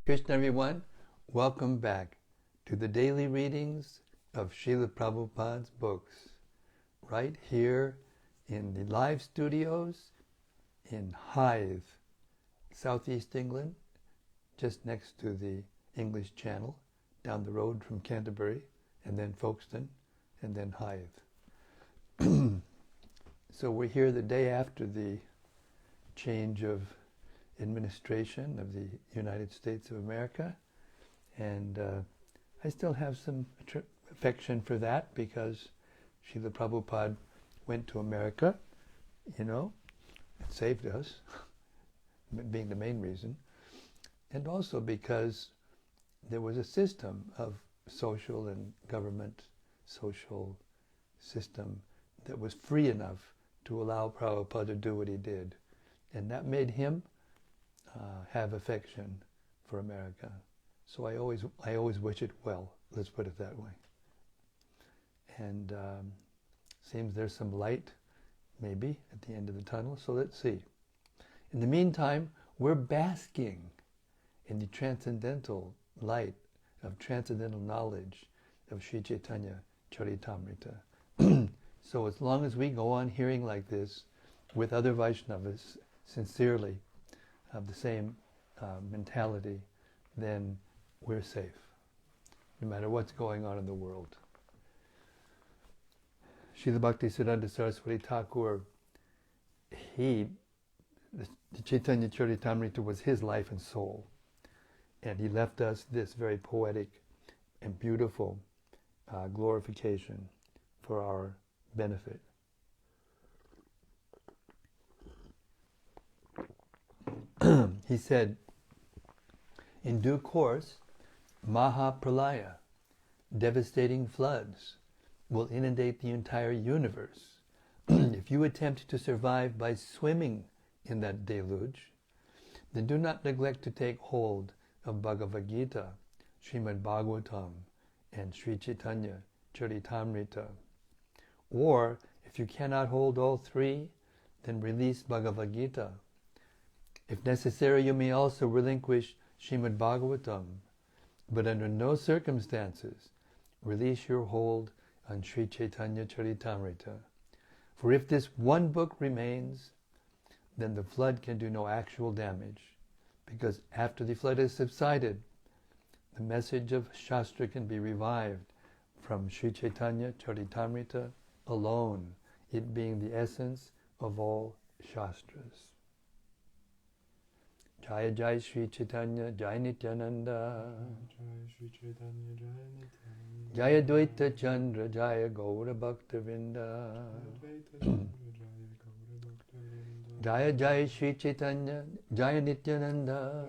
Kṛṣṇa everyone, welcome back to the daily readings of Srila Prabhupada's books, right here in the live studios in Hythe, Southeast England, just next to the English Channel, down the road from Canterbury, and then Folkestone, and then Hythe. So we're here the day after the change of administration of the United States of America, and I still have some affection for that because Srila Prabhupada went to America, it saved us, being the main reason, and also because there was a system of social and government social system that was free enough to allow Prabhupada to do what he did, and that made him have affection for America. So I always wish it well. Let's put it that way. And seems there's some light, maybe, at the end of the tunnel. So let's see. In the meantime, we're basking in the transcendental light of transcendental knowledge of Sri Caitanya-caritämrta. So as long as we go on hearing like this with other Vaishnavas, sincerely, of the same mentality, then we're safe, no matter what's going on in the world. Srila Bhaktisiddhanta Saraswati Thakur, the Caitanya-caritämrta was his life and soul, and he left us this very poetic and beautiful glorification for our benefit. He said, in due course, Mahāpralaya, devastating floods, will inundate the entire universe. If you attempt to survive by swimming in that deluge, then do not neglect to take hold of Bhagavad Gita, Srimad Bhagavatam, and Sri Caitanya-caritämrta. Or, if you cannot hold all three, then release Bhagavad Gita. If necessary, you may also relinquish Srimad Bhagavatam, but under no circumstances release your hold on Sri Caitanya-caritämrta. For if this one book remains, then the flood can do no actual damage, because after the flood has subsided, the message of Shastra can be revived from Sri Caitanya-caritämrta alone, it being the essence of all Shastras. Jaya Jaya Sri Caitanya, Jaya Nityananda, Jaya Dvaita Chandra, Jaya Gaura Bhakta Vrinda, Jaya Jaya Sri Caitanya, Jaya Nityananda,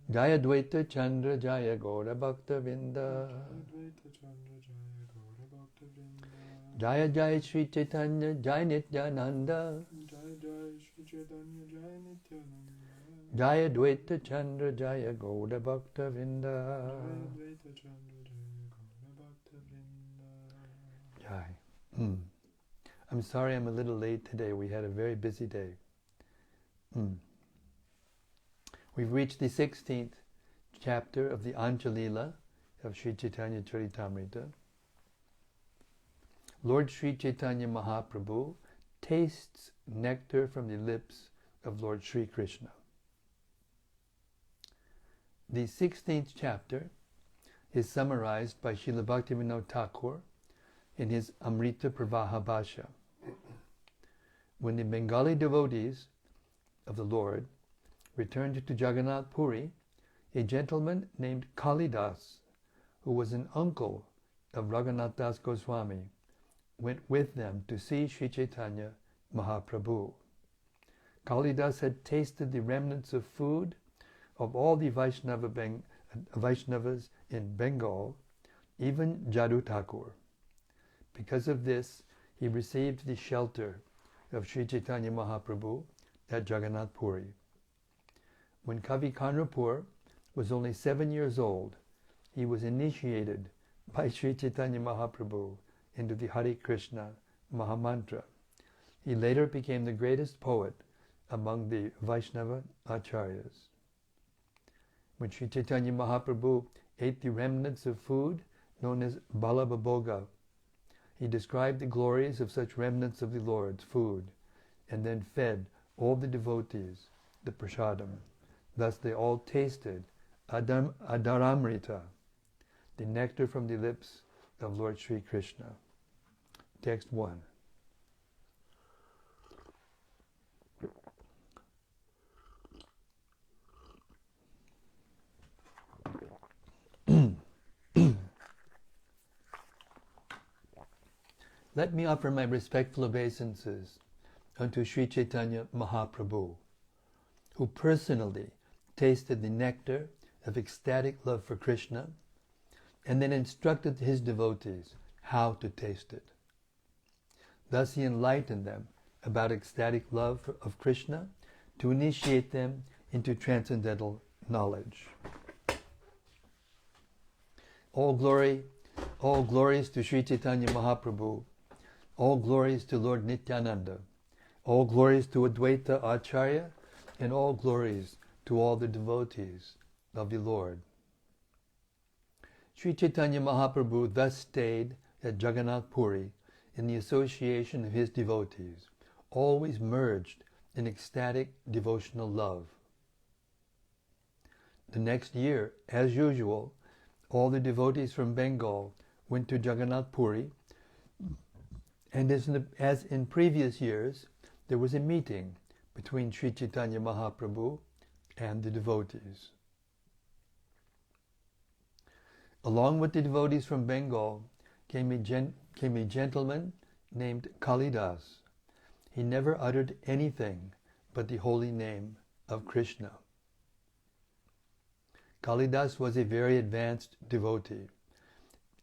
Jaya Dvaita Chandra, Jaya Gaura Bhakta Vrinda, Jaya Jaya Sri Caitanya, Jaya Nityananda, Jaya Dvaita Chandra, Jaya Gaura Bhakta Vrinda. Jai. I'm sorry I'm a little late today. We had a very busy day. We've reached the 16th chapter of the Antya-līlā of Sri Caitanya-caritämrta. Lord Sri Chaitanya Mahāprabhu tastes nectar from the lips of Lord Sri Kṛṣṇa. The 16th chapter is summarized by Srila Bhaktivinoda Thakur in his Amrita Pravaha Bhashya. When the Bengali devotees of the Lord returned to Jagannath Puri, a gentleman named Kalidas, who was an uncle of Raghunath Das Goswami, went with them to see Sri Chaitanya Mahāprabhu. Kalidas had tasted the remnants of food of all the Vaishnavas in Bengal, even Jadu Thakur. Because of this, he received the shelter of Sri Chaitanya Mahāprabhu at Jagannath Puri. When Kavi Karnapur was only 7 years old, he was initiated by Sri Chaitanya Mahāprabhu into the Hare Krishna Mahamantra. He later became the greatest poet among the Vaishnava acharyas. When Sri Chaitanya Mahaprabhu ate the remnants of food known as balabhaboga, he described the glories of such remnants of the Lord's food, and then fed all the devotees, the prasadam. Thus they all tasted adaramrita, the nectar from the lips of Lord Sri Krishna. Text 1. Let me offer my respectful obeisances unto Sri Chaitanya Mahaprabhu, who personally tasted the nectar of ecstatic love for Krishna and then instructed his devotees how to taste it. Thus he enlightened them about ecstatic love of Krishna to initiate them into transcendental knowledge. All glories to Sri Chaitanya Mahaprabhu, all glories to Lord Nityananda, all glories to Advaita Acharya, and all glories to all the devotees of the Lord. Sri Chaitanya Mahaprabhu thus stayed at Jagannath Puri in the association of his devotees, always merged in ecstatic devotional love. The next year, as usual, all the devotees from Bengal went to Jagannath Puri, and as in previous years, there was a meeting between Sri Chaitanya Mahaprabhu and the devotees. Along with the devotees from Bengal came a gentleman named Kalidas. He never uttered anything but the holy name of Krishna. Kalidas was a very advanced devotee,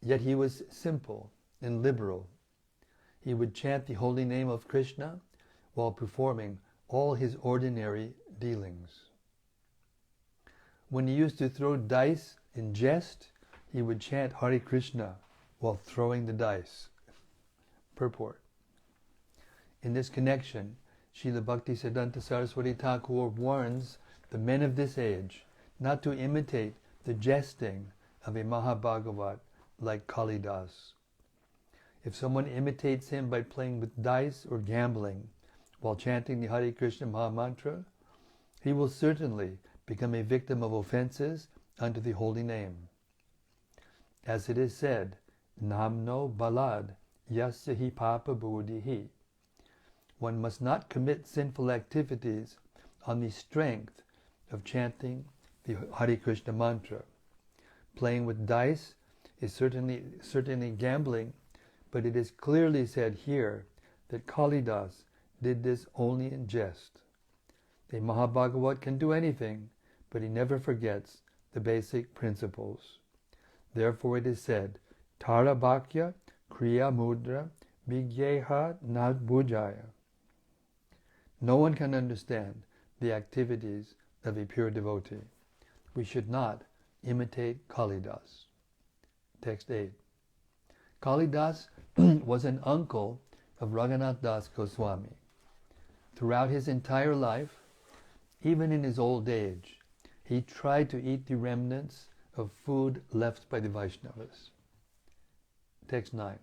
yet he was simple and liberal. He would chant the holy name of Krishna while performing all his ordinary dealings. When he used to throw dice in jest, he would chant Hare Krishna while throwing the dice. Purport. In this connection, Srila Bhaktisiddhanta Saraswati Thakur warns the men of this age not to imitate the jesting of a Mahabhagavat like Kalidas. If someone imitates him by playing with dice or gambling while chanting the Hare Krishna Mahamantra, he will certainly become a victim of offenses unto the holy name. As it is said, Namno balad yasya hi papa buddhihi. One must not commit sinful activities on the strength of chanting the Hare Krishna mantra. Playing with dice is certainly gambling, but it is clearly said here that Kalidas did this only in jest. A Mahabhagavat can do anything, but he never forgets the basic principles. Therefore it is said, Tara Bhakya Kriya Mudra Vigyeha Nadbhujaya. No one can understand the activities of a pure devotee. We should not imitate Kalidas. Text 8. Kalidas was an uncle of Raghunath Das Goswami. Throughout his entire life, even in his old age, he tried to eat the remnants of food left by the Vaishnavas. Text 9.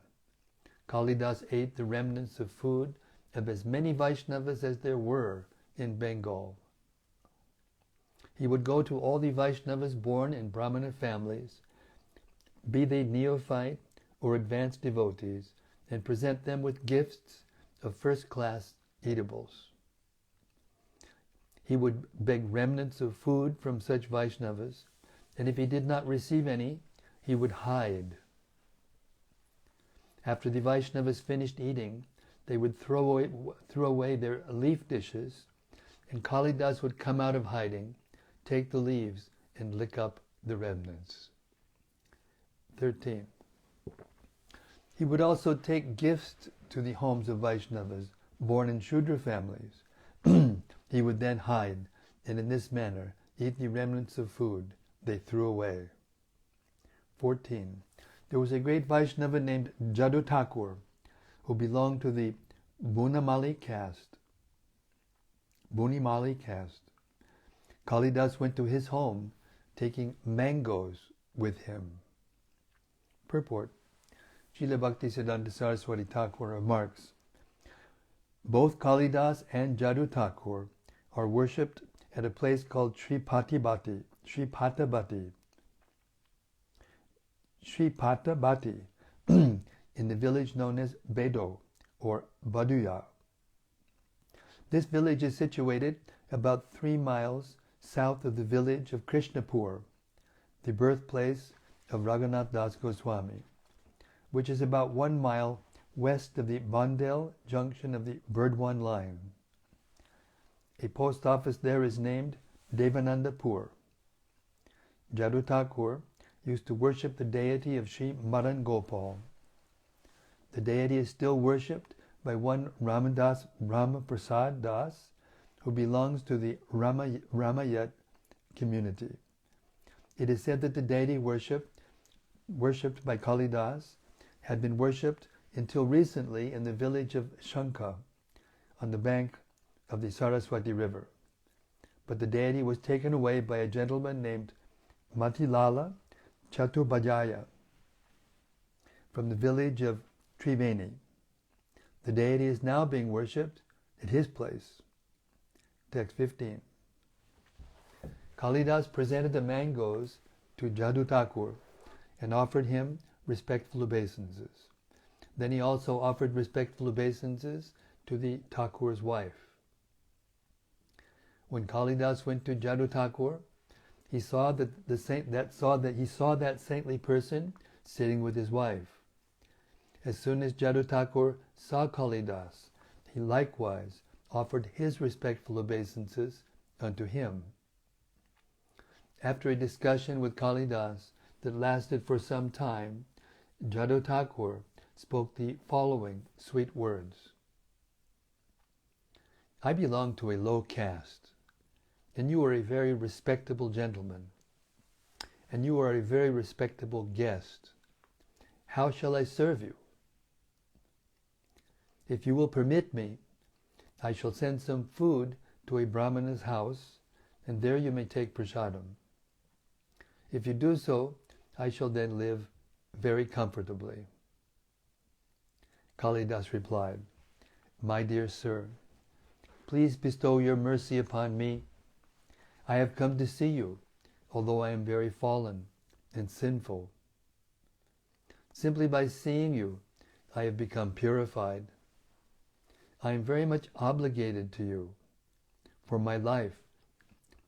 Kalidas ate the remnants of food of as many Vaishnavas as there were in Bengal. He would go to all the Vaishnavas born in Brahmana families, be they neophyte or advanced devotees, and present them with gifts of first-class eatables. He would beg remnants of food from such Vaishnavas, and if he did not receive any, he would hide. After the Vaishnavas finished eating, they would throw away their leaf dishes, and Kalidas would come out of hiding, take the leaves, and lick up the remnants. 13. He would also take gifts to the homes of Vaishnavas born in Shudra families. He would then hide, and in this manner eat the remnants of food they threw away. 14. There was a great Vaishnava named Jadu Thakur, who belonged to the Bunamali caste. Bunimali caste. Kalidas went to his home, taking mangoes with him. Purport. Srila Bhaktisiddhanta Saraswati Thakur remarks, both Kalidas and Jadu Thakur are worshipped at a place called Sripatabhati, in the village known as Bedo or Baduya. This village is situated about 3 miles south of the village of Krishnapur, the birthplace of Raghunath Das Goswami, which is about 1 mile west of the Bandel junction of the Burdwan line. A post office there is named Devanandapur. Jadu Thakur used to worship the deity of Sri Madan Gopal. The deity is still worshipped by one Ramaprasad Das, who belongs to the Ramayat community. It is said that the deity worshipped by Kalidas had been worshipped until recently in the village of Shanka on the bank of the Saraswati River. But the deity was taken away by a gentleman named Matilala Chaturbhajaya from the village of Triveni. The deity is now being worshipped at his place. Text 15. Kalidas presented the mangoes to Jadu Thakur and offered him respectful obeisances. Then he also offered respectful obeisances to the Thakur's wife. When Kalidas went to Jadu Thakur, he saw that saintly person sitting with his wife. As soon as Jadu Thakur saw Kalidas, he likewise offered his respectful obeisances unto him. After a discussion with Kalidas that lasted for some time, Jadu Thakur spoke the following sweet words. I belong to a low caste, and you are a very respectable gentleman, and you are a very respectable guest. How shall I serve you? If you will permit me, I shall send some food to a Brahmana's house, and there you may take prasadam. If you do so, I shall then live very comfortably. Kalidas replied, My dear sir, please bestow your mercy upon me. I have come to see you, although I am very fallen and sinful. Simply by seeing you, I have become purified. I am very much obligated to you, for my life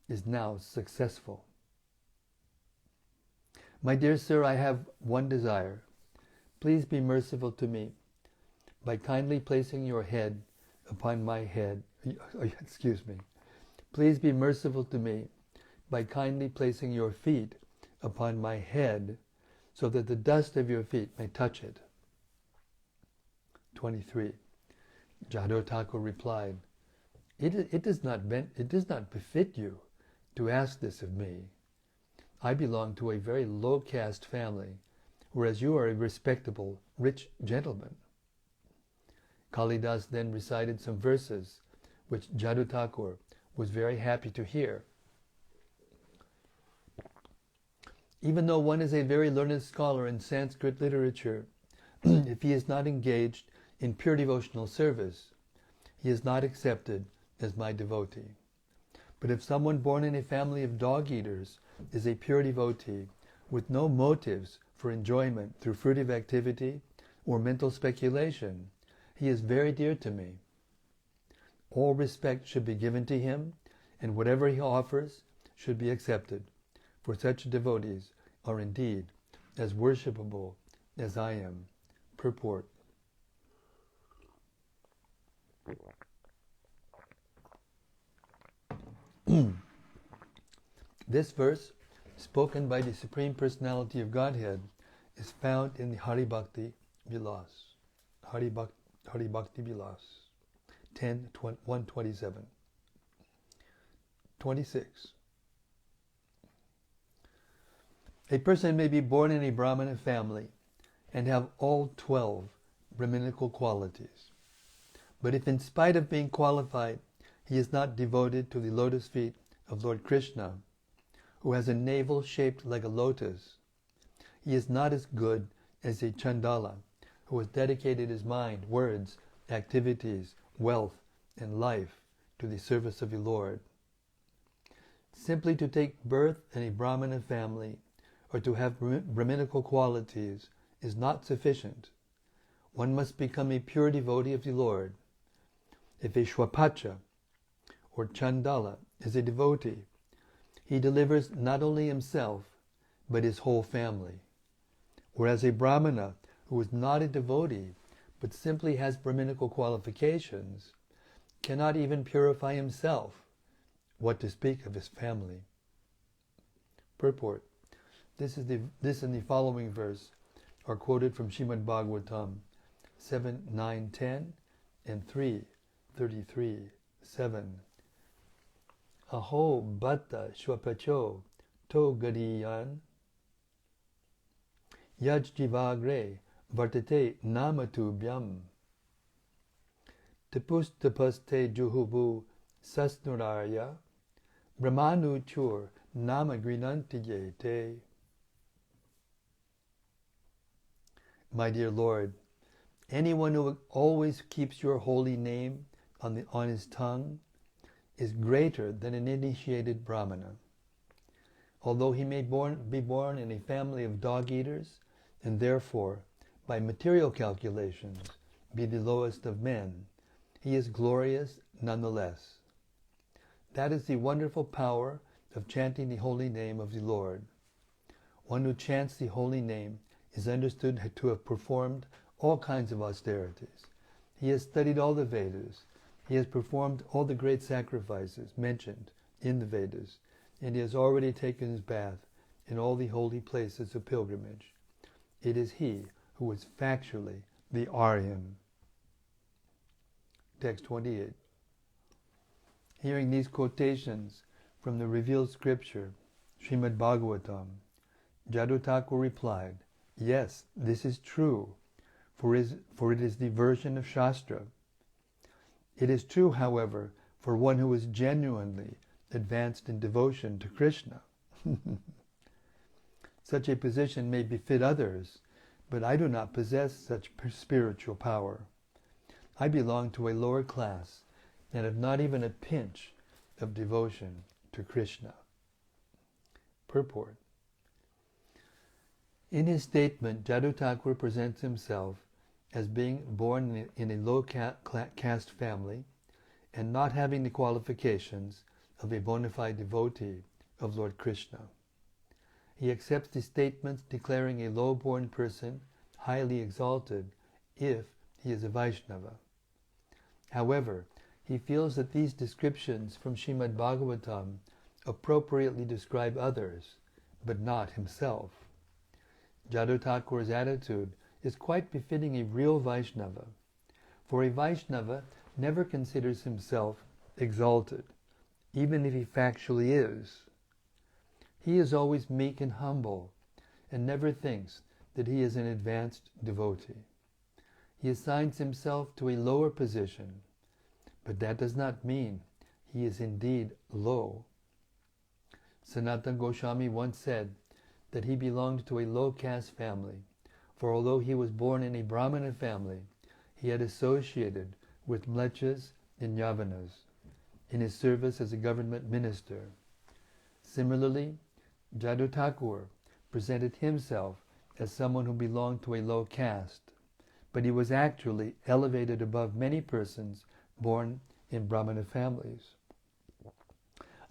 is now successful. My dear sir, I have one desire. Please be merciful to me by kindly placing your head upon my head. Please be merciful to me by kindly placing your feet upon my head so that the dust of your feet may touch it. 23. Jadu Thakur replied, It does not befit you to ask this of me. I belong to a very low caste family, whereas you are a respectable, rich gentleman. Kalidas then recited some verses, which Jadu Thakur was very happy to hear. Even though one is a very learned scholar in Sanskrit literature, if he is not engaged in pure devotional service, he is not accepted as my devotee. But if someone born in a family of dog-eaters is a pure devotee with no motives for enjoyment through fruitive activity or mental speculation, he is very dear to me. All respect should be given to him, and whatever he offers should be accepted, for such devotees are indeed as worshipable as I am. Purport. This verse, spoken by the Supreme Personality of Godhead, is found in the Hari Bhakti Vilas. Hari Bhakti Vilas 10:127. 26. A person may be born in a Brahmana family and have all 12 Brahminical qualities. But if in spite of being qualified, he is not devoted to the lotus feet of Lord Kṛṣṇa, who has a navel shaped like a lotus. He is not as good as a Chandala, who has dedicated his mind, words, activities, wealth, and life to the service of the Lord. Simply to take birth in a Brahmana family or to have Brahminical qualities is not sufficient. One must become a pure devotee of the Lord. If a Shwapacha or Chandala is a devotee, he delivers not only himself, but his whole family. Whereas a Brahmana who is not a devotee, but simply has Brahminical qualifications, cannot even purify himself, what to speak of his family. Purport. This and the following verse are quoted from Śrīmad Bhagavatam 7, 9, 10 and 3, 33, 7. Aho bhatta shwapacho to gadiyan yaj jivagre vartate namatubhyam tapus tapaste juhubu sasnurarya brahmanu chur nama grinantiyete. My dear Lord, anyone who always keeps your holy name on his tongue is greater than an initiated Brahmana. Although he may be born in a family of dog-eaters, and therefore, by material calculations, be the lowest of men, he is glorious nonetheless. That is the wonderful power of chanting the holy name of the Lord. One who chants the holy name is understood to have performed all kinds of austerities. He has studied all the Vedas. He has performed all the great sacrifices mentioned in the Vedas, and he has already taken his bath in all the holy places of pilgrimage. It is he who is factually the Aryan. Text 28. Hearing these quotations from the revealed scripture, Śrīmad Bhagavatam, Jadu Thakur replied, "Yes, this is true, for it is the version of Shastra. It is true, however, for one who is genuinely advanced in devotion to Kṛṣṇa. Such a position may befit others, but I do not possess such spiritual power. I belong to a lower class and have not even a pinch of devotion to Kṛṣṇa." Purport. In his statement, Jadu Thakur presents himself as being born in a low caste family and not having the qualifications of a bona fide devotee of Lord Kṛṣṇa. He accepts the statements declaring a low-born person highly exalted if he is a Vaishnava. However, he feels that these descriptions from Śrīmad Bhagavatam appropriately describe others, but not himself. Jadu Thakur's attitude is quite befitting a real Vaishnava, for a Vaishnava never considers himself exalted, even if he factually is. He is always meek and humble, and never thinks that he is an advanced devotee. He assigns himself to a lower position, but that does not mean he is indeed low. Sanatana Goswami once said that he belonged to a low caste family, for although he was born in a Brahmana family, he had associated with mlechas and yavanas in his service as a government minister. Similarly, Jadu Thakur presented himself as someone who belonged to a low caste, but he was actually elevated above many persons born in Brahmana families.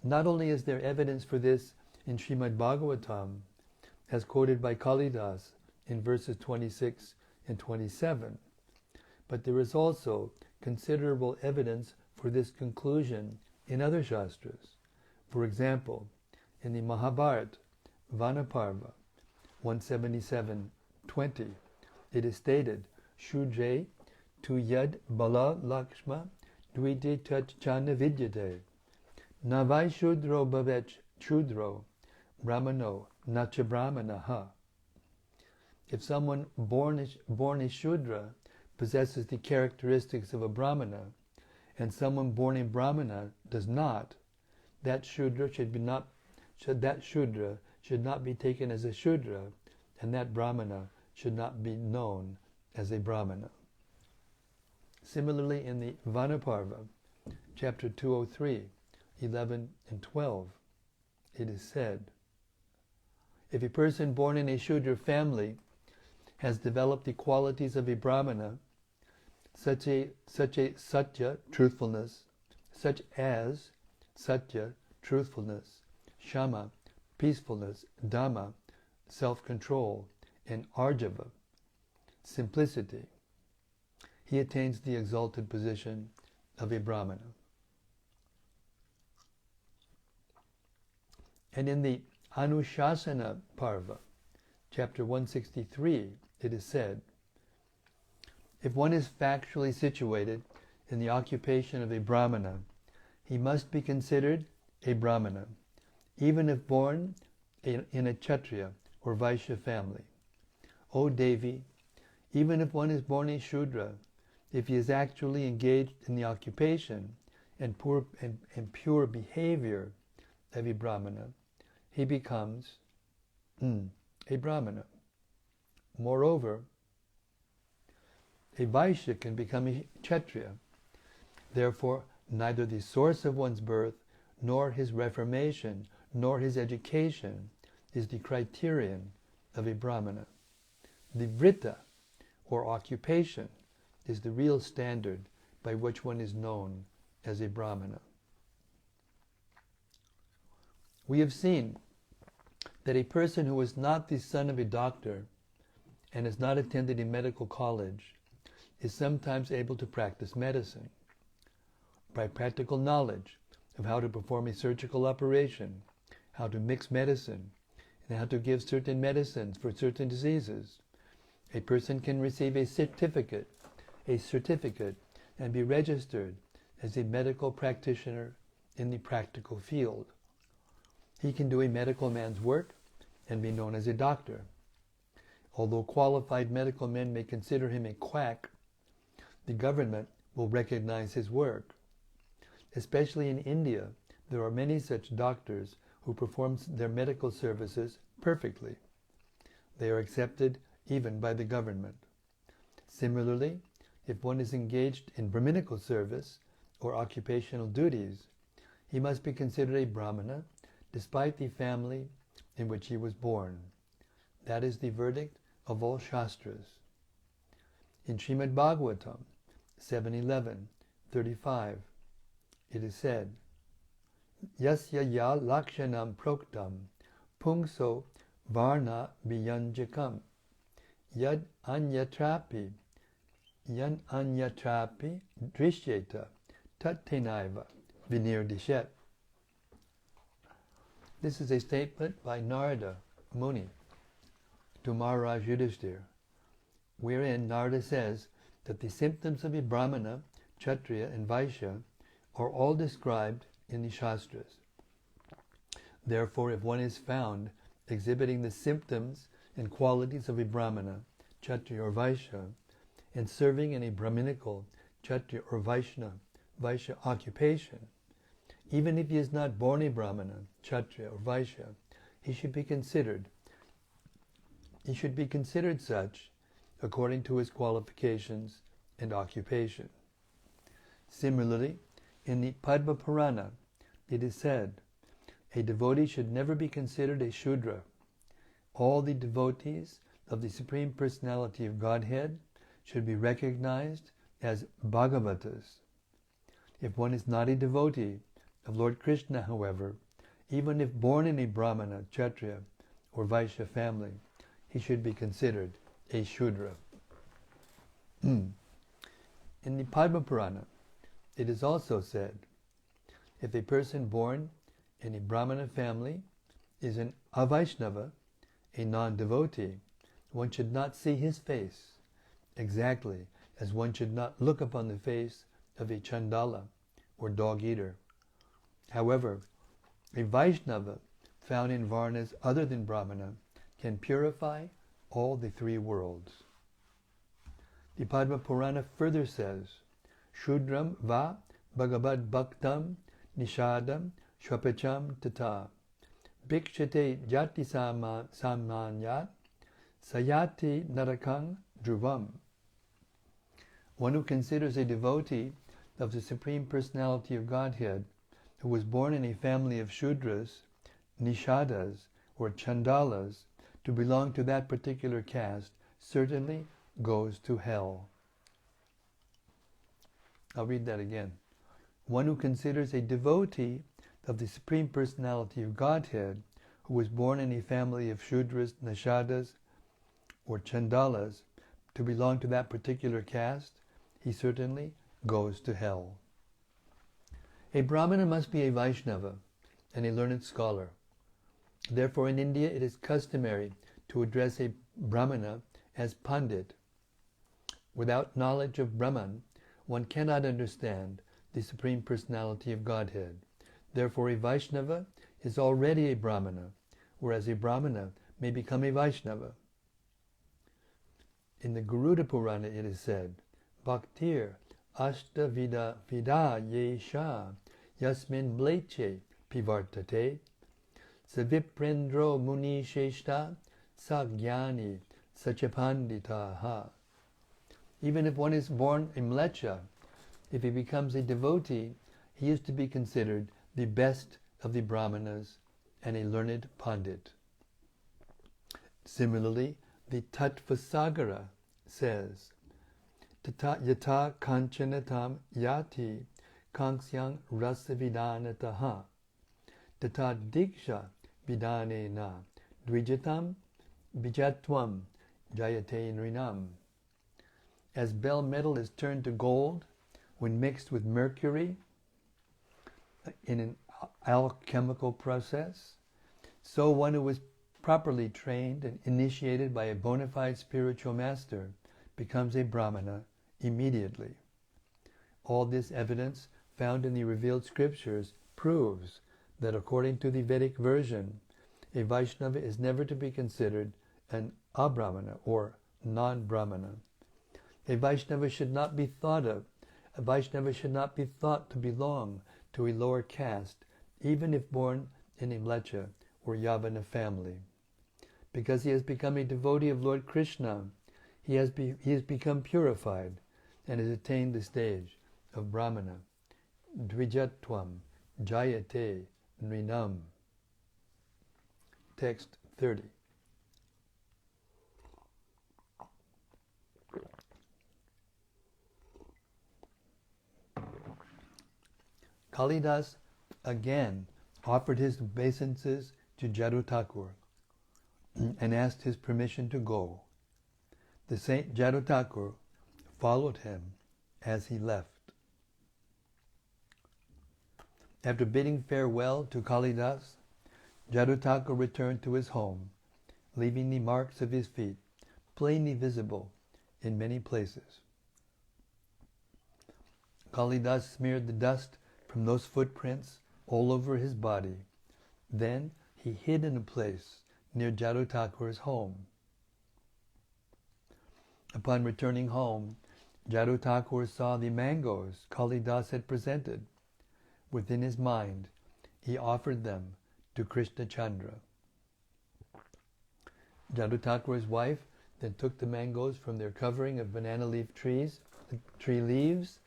Not only is there evidence for this in Śrīmad Bhagavatam, as quoted by Kalidas in verses 26 and 27, but there is also considerable evidence for this conclusion in other Shastras. For example, in the Mahābharata, Vanaparva 177:20, it is stated, Shudre tu yad bala lakshma dvite tat chana vidyate navai shudro bhavech chudro brahmano nacha brahmanaha. If someone born a Shudra possesses the characteristics of a Brahmana, and someone born a Brahmana does not, that Shudra should not be taken as a Shudra, and that Brahmana should not be known as a Brahmana. Similarly, in the Vanaparva, chapter 203, 11 and 12, it is said, if a person born in a Shudra family has developed the qualities of a Brahmana, such as Satya, truthfulness, Shama, peacefulness, Dhamma, self-control, and Arjava, simplicity, he attains the exalted position of a Brahmana. And in the Anushasana Parva, chapter 163, it is said, if one is factually situated in the occupation of a Brahmana, he must be considered a Brahmana, even if born in a Kshatriya or Vaishya family. O Devi, even if one is born a Shudra, if he is actually engaged in the occupation and pure behavior of a Brahmana, he becomes a Brahmana. Moreover, a Vaishya can become a Kshatriya. Therefore, neither the source of one's birth, nor his reformation, nor his education is the criterion of a Brahmana. The Vritta, or occupation, is the real standard by which one is known as a Brahmana. We have seen that a person who is not the son of a doctor and has not attended a medical college is sometimes able to practice medicine. By practical knowledge of how to perform a surgical operation, how to mix medicine, and how to give certain medicines for certain diseases, a person can receive a certificate and be registered as a medical practitioner in the practical field. He can do a medical man's work and be known as a doctor. Although qualified medical men may consider him a quack, the government will recognize his work. Especially in India, there are many such doctors who perform their medical services perfectly. They are accepted even by the government. Similarly, if one is engaged in Brahminical service or occupational duties, he must be considered a Brahmana despite the family in which he was born. That is the verdict of all Shastras. In Srimad Bhagavatam 7:11-35, it is said, Yasya ya lakshanam proktam pungso varna viyanjakam yad anyatrapi drishyeta tattenaiva vinirdishet. This is a statement by Narada Muni to Maharaj Yudhishthira, wherein Narada says that the symptoms of a Brahmana, Kshatriya, and Vaishya are all described in the Shastras. Therefore, if one is found exhibiting the symptoms and qualities of a Brahmana, Kshatriya, or Vaishya, and serving in a Brahminical, Kshatriya, or Vaishya occupation, even if he is not born a Brahmana, Kshatriya, or Vaishya, he should be considered such according to his qualifications and occupation. Similarly, in the Padma Purana, it is said, a devotee should never be considered a Shudra. All the devotees of the Supreme Personality of Godhead should be recognized as Bhagavatas. If one is not a devotee of Lord Kṛṣṇa, however, even if born in a Brahmana, Kshatriya, or Vaishya family, he should be considered a Shudra. In the Padma Purana, it is also said, if a person born in a Brahmana family is an Avaishnava, a non-devotee, one should not see his face, exactly as one should not look upon the face of a Chandala or dog-eater. However, a Vaishnava found in Varnas other than Brahmana can purify all the three worlds. The Padma Purana further says, Shudram va bhagavad bhaktam nishadam shvapacham tata bhikshate jati samanyat sayati narakang dhruvam. One who considers a devotee of the Supreme Personality of Godhead who was born in a family of Shudras, Nishadas, or Chandalas to belong to that particular caste certainly goes to hell. I'll read that again. One who considers a devotee of the Supreme Personality of Godhead who was born in a family of Shudras, Nishadas, or Chandalas to belong to that particular caste, he certainly goes to hell. A Brahmana must be a Vaishnava and a learned scholar. Therefore in India it is customary to address a Brahmana as Pandit. Without knowledge of Brahman, one cannot understand the Supreme Personality of Godhead. Therefore a Vaishnava is already a Brahmana, whereas a Brahmana may become a Vaishnava. In the Garuda Purana it is said, Bhaktir ashta vida yesha yasmin bleche pivartate saviprendro muni sheshta sagyani sachapanditaha. Even if one is born a mlecha, if he becomes a devotee, he is to be considered the best of the Brahmanas and a learned Pandit. Similarly, the Tattvasagara says, Yata kanchanatam yati kanksyang rasavidanataha tata diksha vidanena dvijatam vijatvam jayate nrinam. As bell metal is turned to gold when mixed with mercury in an alchemical process, so one who is properly trained and initiated by a bona fide spiritual master becomes a Brahmana immediately. All this evidence found in the revealed scriptures proves that according to the Vedic version, a Vaishnava is never to be considered an Abrahmana or non-Brahmana. A Vaishnava should not be thought to belong to a lower caste, even if born in a mlecha or Yavana family. Because he has become a devotee of Lord Kṛṣṇa, he has become purified and has attained the stage of Brahmana. Dvijatvam jayate nrinam. Text 30. Kalidas again offered his obeisances to Jadu Thakur and asked his permission to go. The Saint Jadu Thakur followed him as he left. After bidding farewell to Kalidas, Jadu Thakur returned to his home, leaving the marks of his feet plainly visible in many places. Kalidas smeared the dust from those footprints all over his body. Then he hid in a place near Jadu Thakur's home. Upon returning home, Jadu Thakur saw the mangoes Kalidas had presented. Within his mind, he offered them to Krishna Chandra. Jadu Thakur's wife then took the mangoes from their covering of banana tree leaves,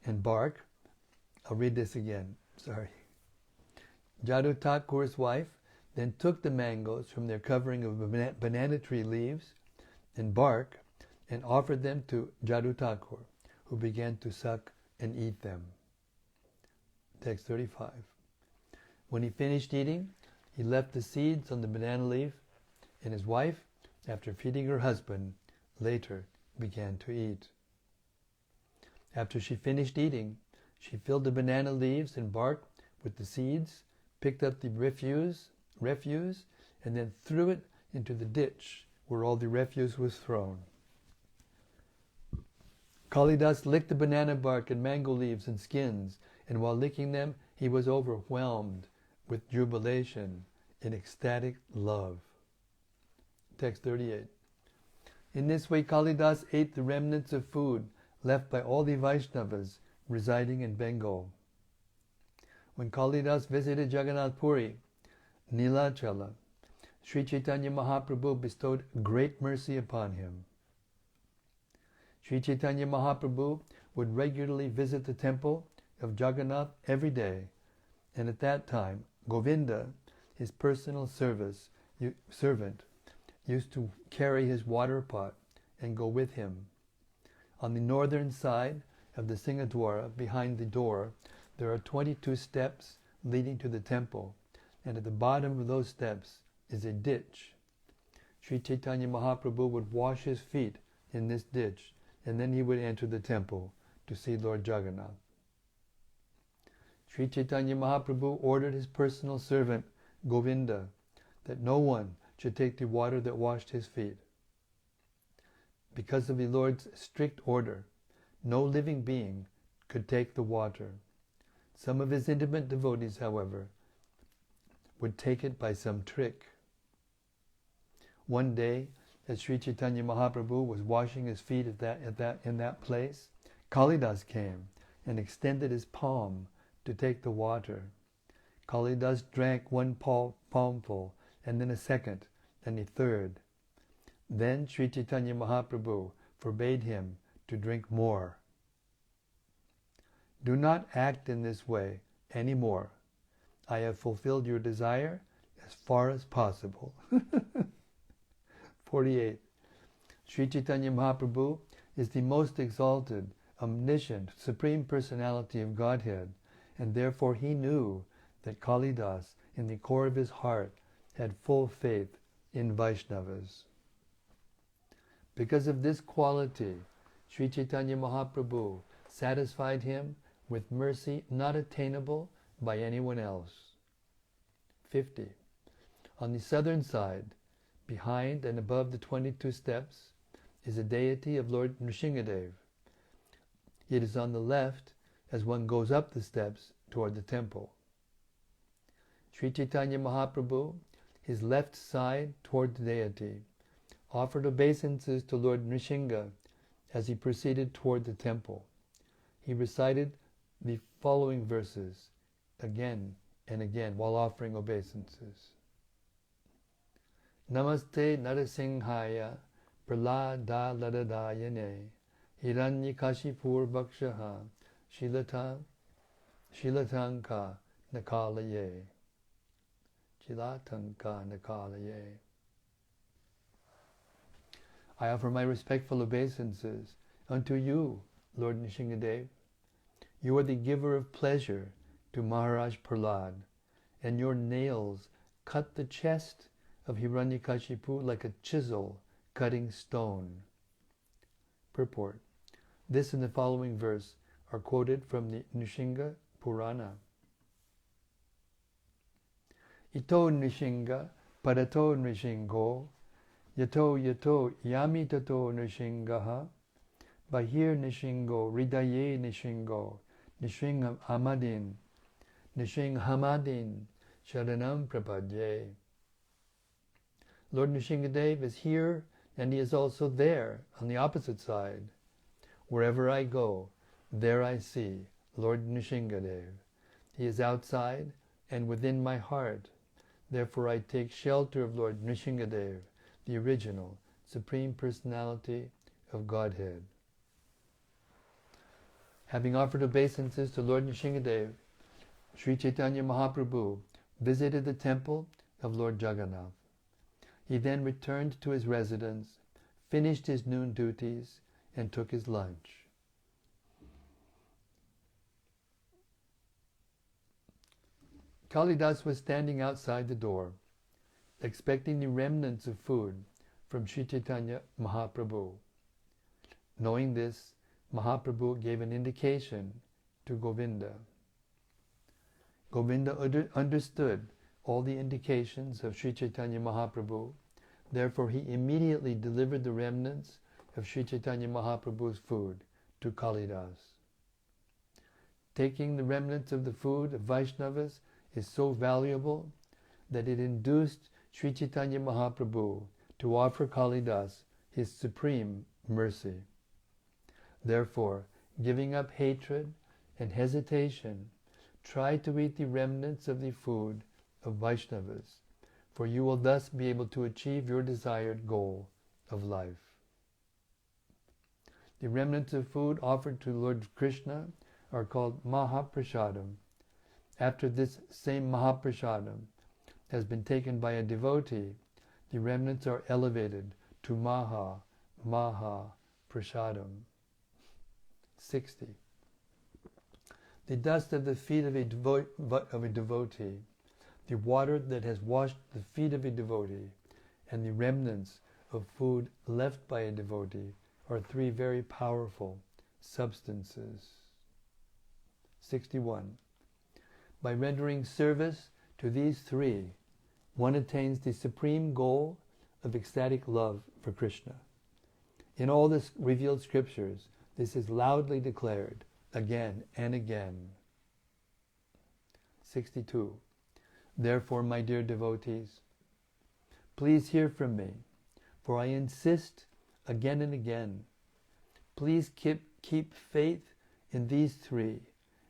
and bark. I'll read this again, sorry. Jadu Thakur's wife then took the mangoes from their covering of banana tree leaves and bark and offered them to Jadu Thakur, who began to suck and eat them. Text 35. When he finished eating, he left the seeds on the banana leaf, and his wife, after feeding her husband, later began to eat. After she finished eating, she filled the banana leaves and bark with the seeds, picked up the refuse, and then threw it into the ditch where all the refuse was thrown. Kalidas licked the banana bark and mango leaves and skins, and while licking them, he was overwhelmed with jubilation in ecstatic love. Text 38. In this way, Kalidas ate the remnants of food left by all the Vaishnavas residing in Bengal. When Kalidas visited Jagannath Puri, Nilachala, Sri Caitanya Mahaprabhu bestowed great mercy upon him. Sri Caitanya Mahaprabhu would regularly visit the temple of Jagannath every day, and at that time, Govinda, his personal servant, used to carry his water pot and go with him. On the northern side of the Singadwara, behind the door, there are 22 steps leading to the temple, and at the bottom of those steps is a ditch. Sri Caitanya Mahaprabhu would wash his feet in this ditch, and then he would enter the temple to see Lord Jagannath. Sri Caitanya Mahaprabhu ordered his personal servant, Govinda, that no one should take the water that washed his feet. Because of the Lord's strict order, no living being could take the water. Some of his intimate devotees, however, would take it by some trick. One day, as Sri Caitanya Mahaprabhu was washing his feet in that place, Kalidas came and extended his palm to take the water. Kalidas drank one palmful, and then a second, and a third. Then Sri Caitanya Mahaprabhu forbade him to drink more. Do not act in this way any more. I have fulfilled your desire as far as possible. 48. Sri Caitanya Mahaprabhu is the most exalted, omniscient, supreme personality of Godhead, and therefore he knew that Kalidas, in the core of his heart, had full faith in Vaishnavas. Because of this quality, Sri Caitanya Mahaprabhu satisfied him with mercy not attainable by anyone else. 50. On the southern side, behind and above the 22 steps, is a deity of Lord Nrsingadev. It is on the left as one goes up the steps toward the temple. Sri Caitanya Mahaprabhu, his left side toward the deity, offered obeisances to Lord Nrsinga as he proceeded toward the temple. He recited the following verses again and again while offering obeisances. Namaste Narasinghaya Pralada Ladadayane Hiranyakashipur Bhakshaha Shilatanka Nakalaye. Shilatanka Nakalaye. I offer my respectful obeisances unto you, Lord Nrsingadev. You are the giver of pleasure to Maharaj Prahlad, and your nails cut the chest of Hiranyakashipu like a chisel cutting stone. Purport. This and the following verse are quoted from the Nrsinga Purana. Ito Nrsinga Parato Nrsingo Yato Yato Yami Tato Nrsingaha Bahir Nrsingo Ridaye Nrsingo Nrsingham Hamadin Nrsinghhamadin Sharanam Prapadye. Lord Nrsingadev is here and he is also there on the opposite side. Wherever I go, there I see Lord Nrsingadev. He is outside and within my heart. Therefore I take shelter of Lord Nrsingadev, the original, Supreme Personality of Godhead. Having offered obeisances to Lord Nrsingadev, Sri Caitanya Mahaprabhu visited the temple of Lord Jagannath. He then returned to his residence, finished his noon duties, and took his lunch. Kalidas was standing outside the door, expecting the remnants of food from Sri Caitanya Mahaprabhu. Knowing this, Mahaprabhu gave an indication to Govinda. Govinda understood all the indications of Sri Caitanya Mahaprabhu, therefore he immediately delivered the remnants of Sri Caitanya Mahaprabhu's food to Kalidas. Taking the remnants of the food of Vaishnavas is so valuable that it induced Sri Caitanya Mahaprabhu to offer Kalidas his supreme mercy. Therefore, giving up hatred and hesitation, try to eat the remnants of the food of Vaishnavas, for you will thus be able to achieve your desired goal of life. The remnants of food offered to Lord Kṛṣṇa are called Mahāprasadam. After this same Mahāprasadam has been taken by a devotee, the remnants are elevated to Mahāprasadam. 60. The dust of the feet of a devotee, the water that has washed the feet of a devotee, and the remnants of food left by a devotee are three very powerful substances. 61. By rendering service to these three, one attains the supreme goal of ecstatic love for Kṛṣṇa. In all the revealed scriptures, this is loudly declared again and again. 62. Therefore, my dear devotees, please hear from me, for I insist again and again. Please keep faith in these three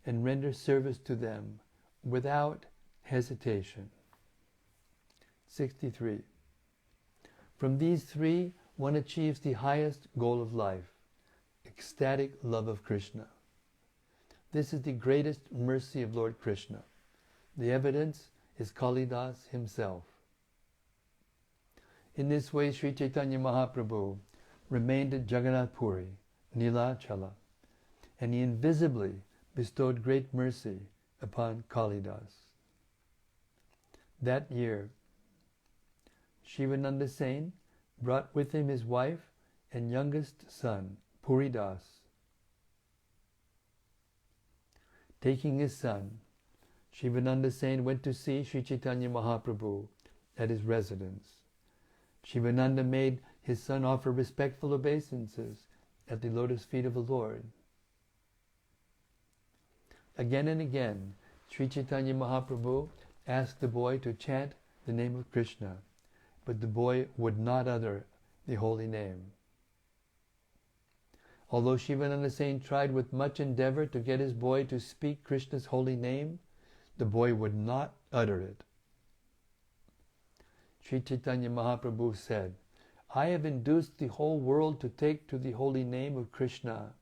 and render service to them without hesitation. 63. From these three, one achieves the highest goal of life, ecstatic love of Kṛṣṇa. This is the greatest mercy of Lord Kṛṣṇa. The evidence is Kalidas himself. In this way, Sri Caitanya Mahāprabhu remained at Jagannath Puri, Nilachala, and he invisibly bestowed great mercy upon Kalidas. That year, Shivananda Sen brought with him his wife and youngest son, Puridas. Taking his son, Shivananda Sen went to see Sri Caitanya Mahāprabhu at his residence. Shivananda made his son offer respectful obeisances at the lotus feet of the Lord. Again and again, Sri Caitanya Mahāprabhu asked the boy to chant the name of Kṛṣṇa, but the boy would not utter the holy name. Although Shivananda Sen tried with much endeavor to get his boy to speak Kṛṣṇa's holy name, the boy would not utter it. Sri Caitanya Mahāprabhu said, I have induced the whole world to take to the holy name of Kṛṣṇa.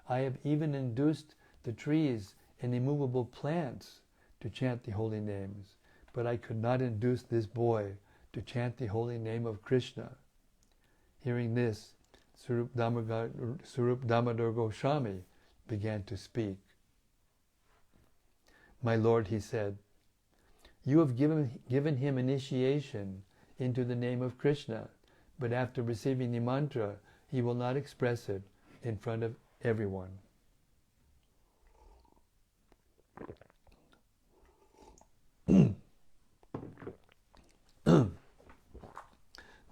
I have even induced the trees and immovable plants to chant the holy names, but I could not induce this boy to chant the holy name of Kṛṣṇa. Hearing this, Swarup Damodar Goswami began to speak. My Lord, he said, you have given him initiation into the name of Kṛṣṇa, but after receiving the mantra, he will not express it in front of everyone.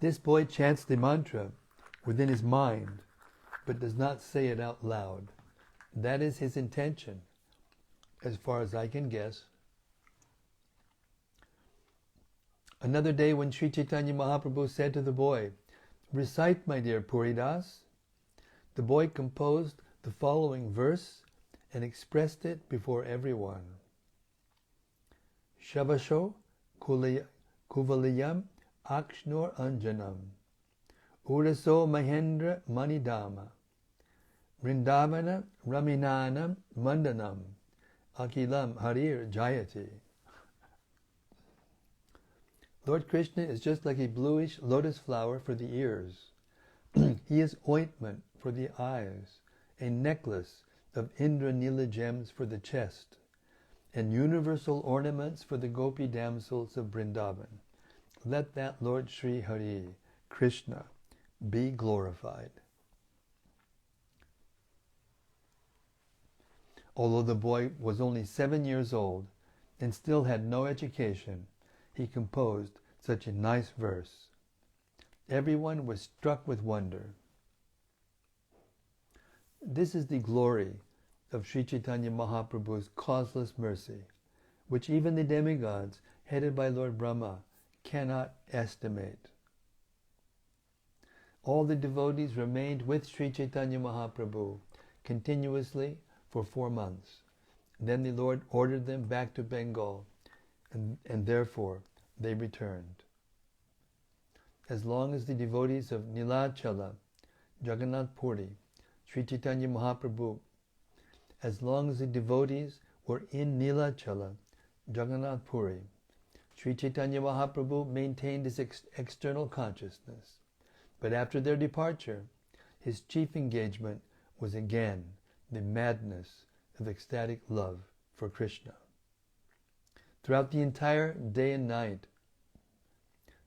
This boy chants the mantra within his mind, but does not say it out loud. That is his intention, as far as I can guess. Another day when Sri Caitanya Mahāprabhu said to the boy, recite, my dear Puridas, the boy composed the following verse and expressed it before everyone. Shavasho kuvaliyam akshnor anjanam uraso mahendra manidama vrindavana raminanam mandanam akilam harir jayati. Lord Kṛṣṇa is just like a bluish lotus flower for the ears. He is ointment for the eyes, a necklace of Indra-nila gems for the chest, and universal ornaments for the gopi damsels of Vrindavan. Let that Lord Sri Hari, Kṛṣṇa, be glorified. Although the boy was only 7 years old and still had no education, he composed such a nice verse. Everyone was struck with wonder. This is the glory of Sri Caitanya Mahaprabhu's causeless mercy, which even the demigods, headed by Lord Brahma, cannot estimate. All the devotees remained with Sri Caitanya Mahaprabhu continuously for 4 months. Then the Lord ordered them back to Bengal, and therefore they returned. As long as the devotees of Nilachala, Jagannath Puri, Sri Caitanya Mahaprabhu, as long as the devotees were in Nilachala, Jagannath Puri, Sri Caitanya Mahaprabhu maintained his external consciousness. But after their departure, his chief engagement was again the madness of ecstatic love for Kṛṣṇa. Throughout the entire day and night,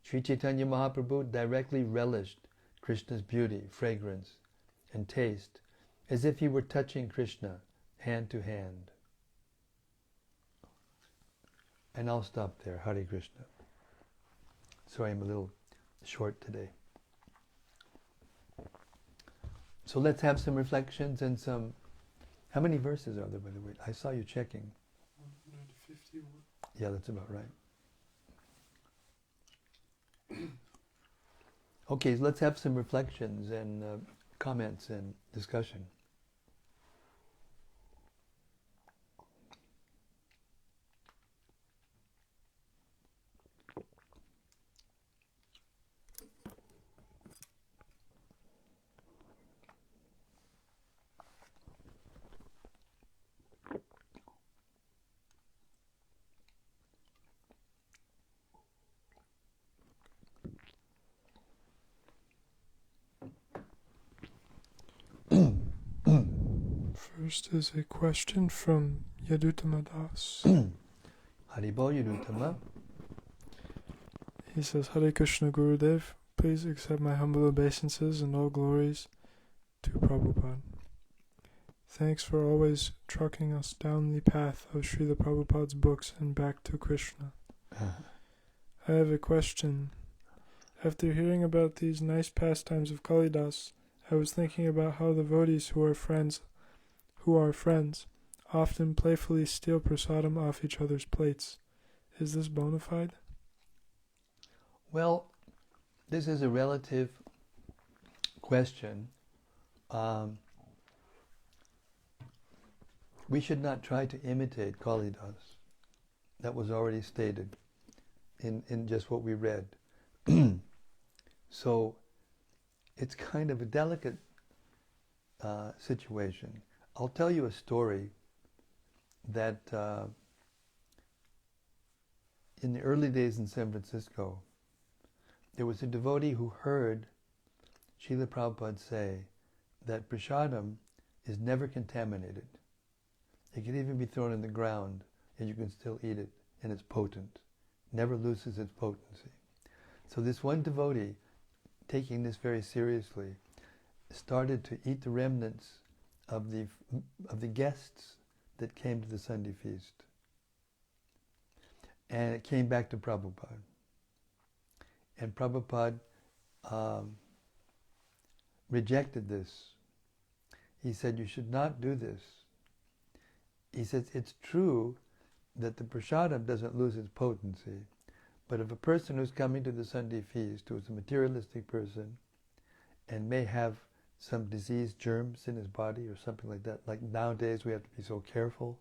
Sri Caitanya Mahaprabhu directly relished Kṛṣṇa's beauty, fragrance, and taste, as if he were touching Kṛṣṇa hand to hand. And I'll stop there. Hare Krishna. Sorry, I'm a little short today. So let's have some reflections and some... How many verses are there, by the way? I saw you checking. 151. Yeah, that's about right. Okay, so let's have some reflections and comments and discussion. First is a question from Yadutama Das. Haribo Yudutama. He says, Hare Krishna Gurudev, please accept my humble obeisances and all glories to Prabhupada. Thanks for always trucking us down the path of Srila Prabhupada's books and back to Kṛṣṇa. I have a question. After hearing about these nice pastimes of Kalidas, I was thinking about how the devotees who are friends, often playfully steal prasadam off each other's plates. Is this bona fide? Well, this is a relative question. We should not try to imitate Kalidas. That was already stated in just what we read. So it's kind of a delicate situation. I'll tell you a story that in the early days in San Francisco, there was a devotee who heard Srila Prabhupada say that prasadam is never contaminated. It can even be thrown in the ground and you can still eat it, and it's potent. Never loses its potency. So this one devotee, taking this very seriously, started to eat the remnants of the guests that came to the Sunday feast. And it came back to Prabhupada. And Prabhupada rejected this. He said, you should not do this. He says, it's true that the prasadam doesn't lose its potency, but if a person who's coming to the Sunday feast, who is a materialistic person, and may have some disease germs in his body or something like that, like nowadays we have to be so careful,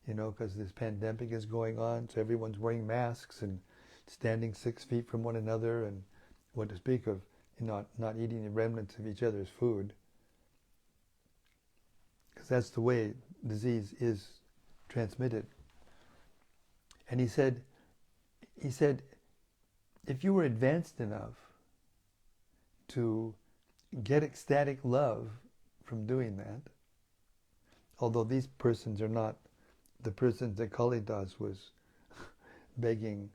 because this pandemic is going on, so everyone's wearing masks and standing 6 feet from one another, and what to speak of not eating the remnants of each other's food, because that's the way disease is transmitted. And he said, if you were advanced enough to get ecstatic love from doing that, although these persons are not the persons that Kalidas was begging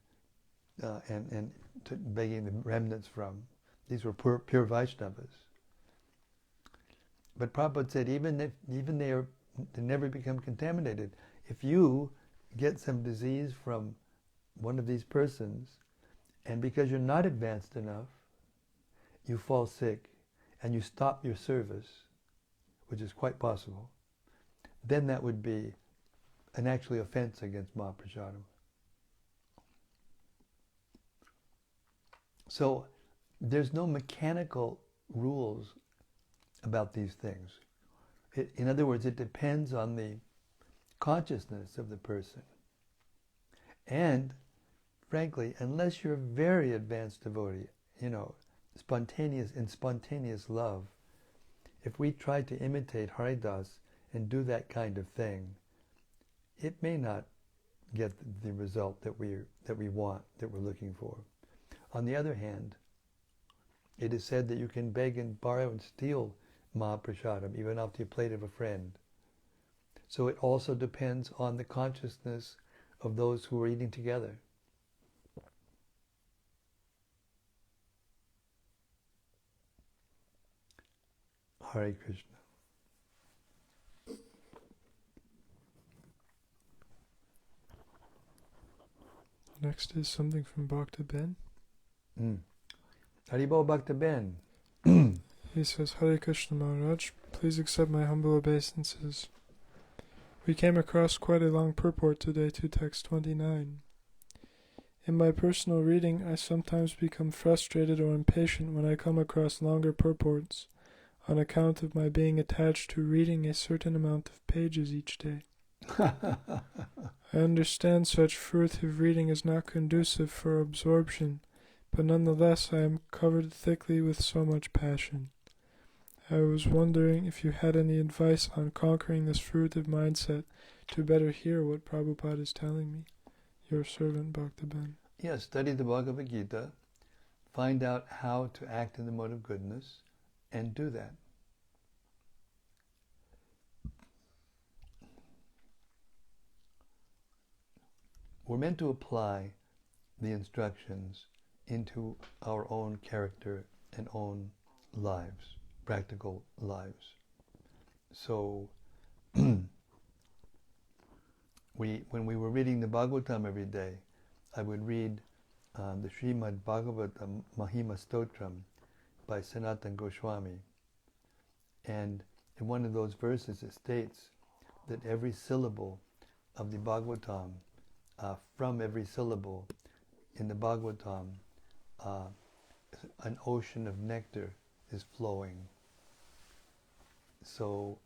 begging the remnants from. These were pure Vaishnavas. But Prabhupada said, even they never become contaminated. If you get some disease from one of these persons, and because you're not advanced enough, you fall sick, and you stop your service, which is quite possible, then that would be an actually offense against Mahaprasadam. So there's no mechanical rules about these things. In other words, it depends on the consciousness of the person. And, frankly, unless you're a very advanced devotee, spontaneous love, if we try to imitate Haridas and do that kind of thing, it may not get the result that we want, that we're looking for. On the other hand, it is said that you can beg and borrow and steal Mahaprasadam, even off the plate of a friend. So it also depends on the consciousness of those who are eating together. Hare Krishna. Next is something from Bhakta Ben. Haribol Bhakta Ben. He says, Hare Krishna Maharaj, please accept my humble obeisances. We came across quite a long purport today to text 29. In my personal reading, I sometimes become frustrated or impatient when I come across longer purports, on account of my being attached to reading a certain amount of pages each day. I understand such furtive reading is not conducive for absorption, but nonetheless I am covered thickly with so much passion. I was wondering if you had any advice on conquering this furtive mindset to better hear what Prabhupada is telling me. Your servant, Bhakta Ben. Yes, study the Bhagavad Gita, find out how to act in the mode of goodness, and do that. We're meant to apply the instructions into our own character and own lives, practical lives. So, when we were reading the Bhagavatam every day, I would read the Srimad Bhagavatam Mahima Stotram by Sanatana Goswami. And in one of those verses it states that every syllable of the Bhagavatam, from every syllable in the Bhagavatam, an ocean of nectar is flowing. So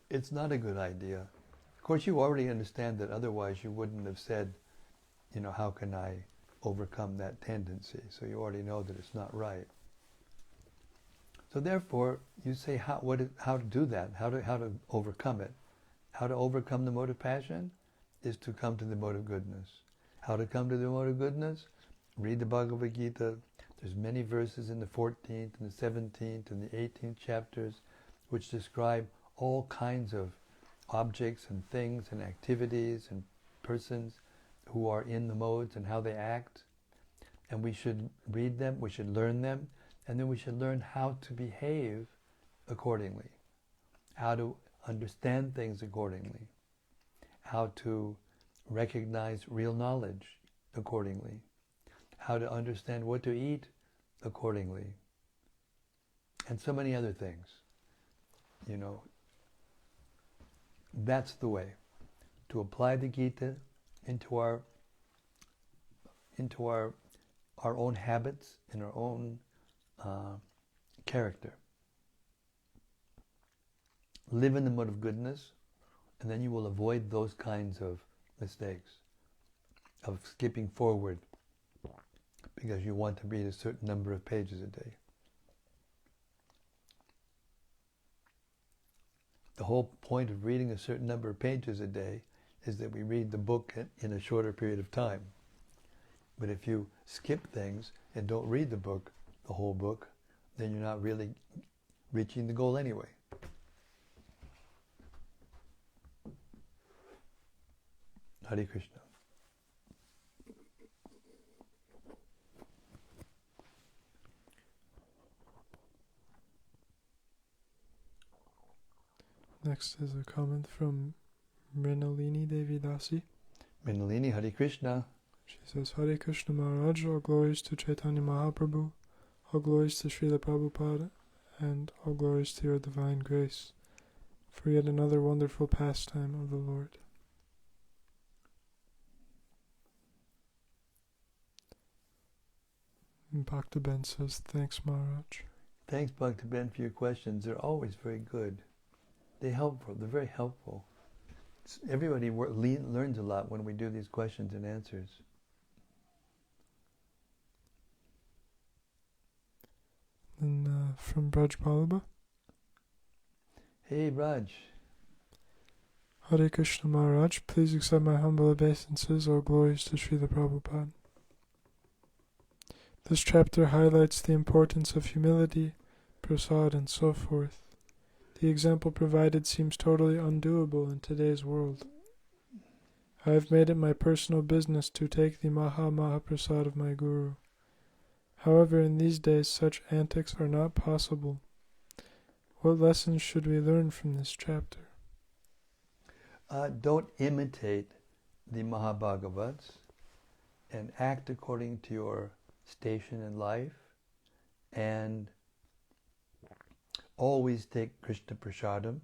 it's not a good idea. Of course, you already understand that, otherwise you wouldn't have said, how can I overcome that tendency? So you already know that it's not right. So therefore, you say how to do that, how to overcome it. How to overcome the mode of passion is to come to the mode of goodness. How to come to the mode of goodness? Read the Bhagavad Gita. There's many verses in the 14th and the 17th and the 18th chapters which describe all kinds of objects and things and activities and persons who are in the modes and how they act. And we should read them, we should learn them, and then we should learn how to behave accordingly. How to understand things accordingly. How to recognize real knowledge accordingly. How to understand what to eat accordingly. And so many other things. That's the way to apply the Gita into our own habits and our own character. Live in the mode of goodness, and then you will avoid those kinds of mistakes of skipping forward because you want to read a certain number of pages a day. The whole point of reading a certain number of pages a day is that we read the book in a shorter period of time. But if you skip things and don't read the book, the whole book, then you're not really reaching the goal anyway. Hare Krishna. Next is a comment from Mrinalini Devi Dasi. Mrinalini, Hare Krishna. She says, Hare Krishna Maharaj, all glories to Caitanya Mahāprabhu, all glories to Srila Prabhupada, and all glories to your divine grace, for yet another wonderful pastime of the Lord. Bhakta Ben says, thanks Maharaj. Thanks, Bhakti-Ben, for your questions. They're always very good. They're helpful. They're very helpful. Everybody learns a lot when we do these questions and answers. And from Braj Balaba. Hey, Raj. Hare Kṛṣṇa Maharaj, please accept my humble obeisances, all glories to Srila Prabhupada. This chapter highlights the importance of humility, prasad, and so forth. The example provided seems totally undoable in today's world. I have made it my personal business to take the Mahaprasad of my Guru. However, in these days such antics are not possible. What lessons should we learn from this chapter? Don't imitate the Mahabhagavats and act according to your station in life, and always take Kṛṣṇa prasadam.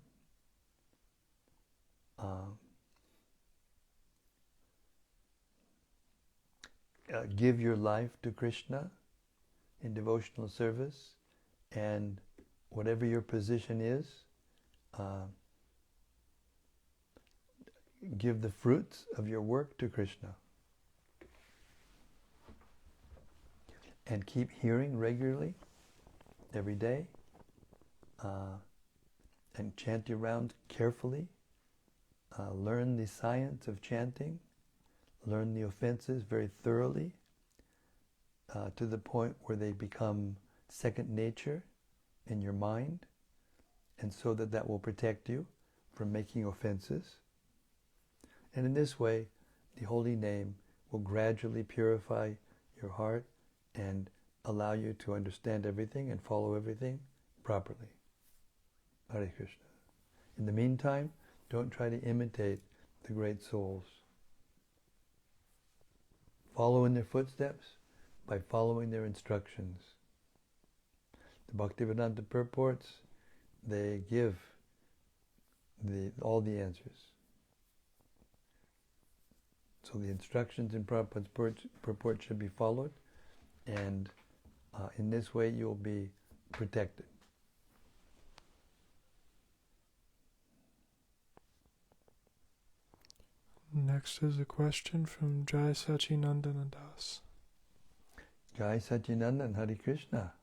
Give your life to Kṛṣṇa in devotional service, and whatever your position is, give the fruits of your work to Kṛṣṇa. And keep hearing regularly, every day, and chant your rounds carefully. Learn the science of chanting. Learn the offenses very thoroughly, to the point where they become second nature in your mind, and so that will protect you from making offenses. And in this way, the holy name will gradually purify your heart and allow you to understand everything and follow everything properly. Hare Krishna. In the meantime, don't try to imitate the great souls. Follow in their footsteps by following their instructions. The Bhaktivedanta purports, they give all the answers. So the instructions in Prabhupada's purport should be followed, and in this way you'll be protected. Next is a question from Jai Sachinandana Das. Jai Sachinandan, Hare Krishna.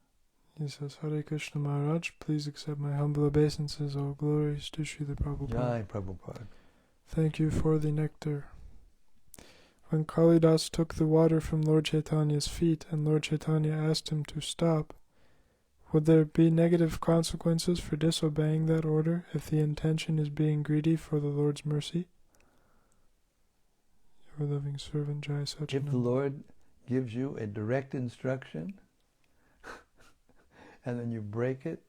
He says, Hare Kṛṣṇa Maharaj, please accept my humble obeisances, all glories to Srila Prabhupada. Jai Prabhupada. Thank you for the nectar. When Kalidas took the water from Lord Chaitanya's feet and Lord Chaitanya asked him to stop, would there be negative consequences for disobeying that order if the intention is being greedy for the Lord's mercy? Your loving servant, Jai Sachinanda. If the Lord gives you a direct instruction and then you break it,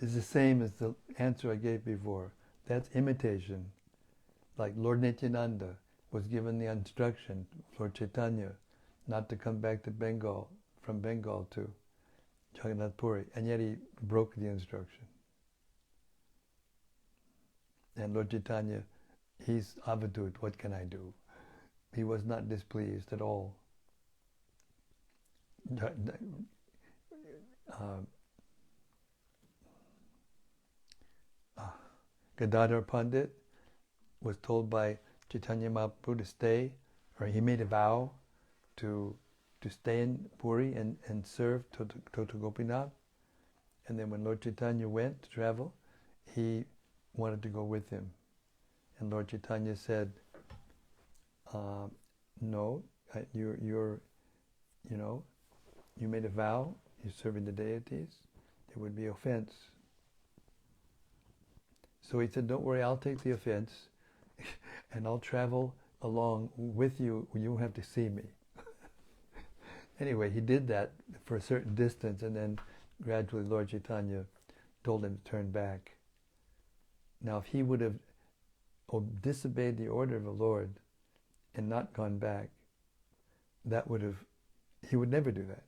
it's the same as the answer I gave before. That's imitation. Like Lord Nityananda was given the instruction, Lord Chaitanya, not to come back to Bengal, from Bengal to Jagannath Puri, and yet he broke the instruction. And Lord Chaitanya, he's avadut, what can I do? He was not displeased at all. Gadadhar Pandit was told by Caitanya Mahaprabhu to stay, or he made a vow to stay in Puri and serve Tota Gopinath. And then when Lord Chaitanya went to travel, he wanted to go with him. And Lord Chaitanya said, no, you made a vow, you're serving the deities, it would be offense. So he said, don't worry, I'll take the offense and I'll travel along with you. You won't have to see me. Anyway, he did that for a certain distance, and then gradually Lord Chaitanya told him to turn back. Now, if he would have disobeyed the order of the Lord and not gone back, he would never do that.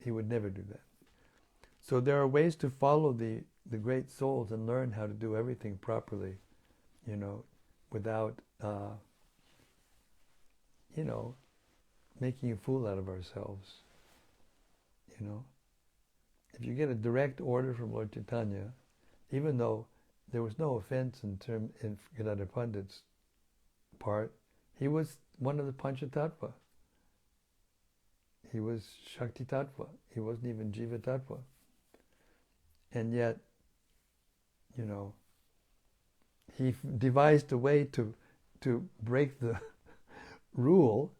He would never do that. So there are ways to follow the great souls and learn how to do everything properly, without, making a fool out of ourselves, if you get a direct order from Lord Chaitanya, even though there was no offense in Gadadhar Pandit's part, he was one of the Panchatattva. He was Shakti Tattva. He wasn't even Jiva Tattva. And yet, he devised a way to break the rule,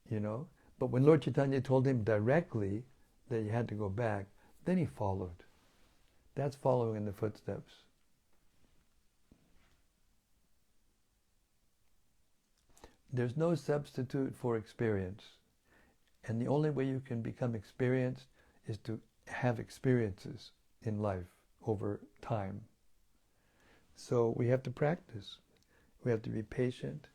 But when Lord Chaitanya told him directly that he had to go back, then he followed. That's following in the footsteps. There's no substitute for experience. And the only way you can become experienced is to have experiences in life over time. So we have to practice. We have to be patient,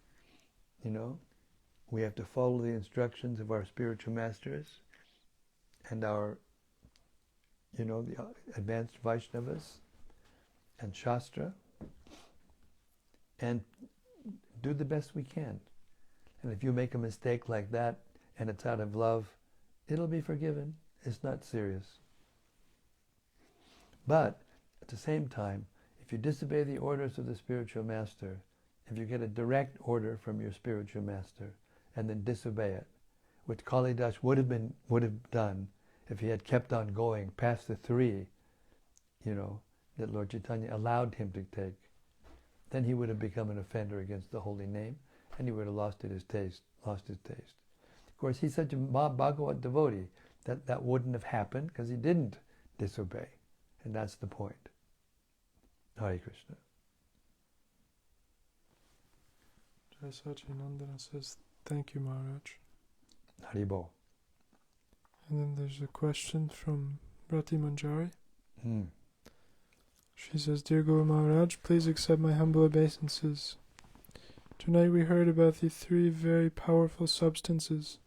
We have to follow the instructions of our spiritual masters and our, the advanced Vaishnavas and Shastra, and do the best we can. And if you make a mistake like that and it's out of love, it'll be forgiven. It's not serious. But at the same time, if you disobey the orders of the spiritual master, if you get a direct order from your spiritual master and then disobey it, which Kalidas would have done if he had kept on going past the 3, that Lord Chaitanya allowed him to take, then he would have become an offender against the holy name, and he would have lost his taste. Of course, he's such a Bhagavat devotee that wouldn't have happened because he didn't disobey, and that's the point. Hare Krishna. Jai Sachinandana says, thank you, Maharaj. Haribo. And then there's a question from Rati Manjari. She says, Dear Guru Maharaj, please accept my humble obeisances. Tonight we heard about the 3 very powerful substances: